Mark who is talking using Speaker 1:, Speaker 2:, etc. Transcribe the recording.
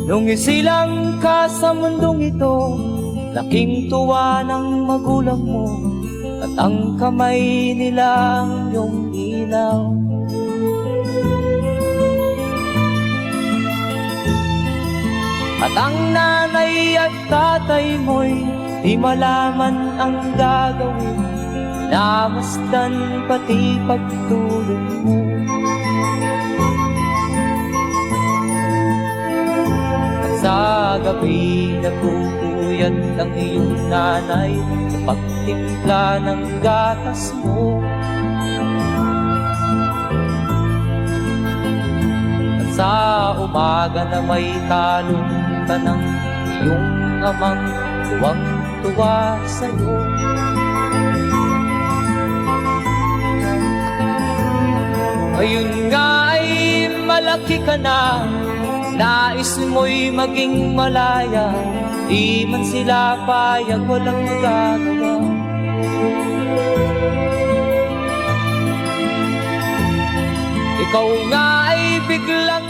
Speaker 1: Nung isilang ka sa mundong ito, laking tuwa ng magulang mo, at ang kamay nila ang iyong ilaw. At ang nanay at tatay mo'y di malaman ang gagawin, namasdan pati pagtulog mo. At sa gabi nagpupuyat ang iyong nanay sa pagtimpla ng gatas mo. At sa umaga na may talong ka ng iyong amang tuwang-tuwa sa'yo. Ngayon nga ay malaki ka na, nais mo'y maging malaya, di man sila payag, walang magagawa. Ikaw nga ay biglang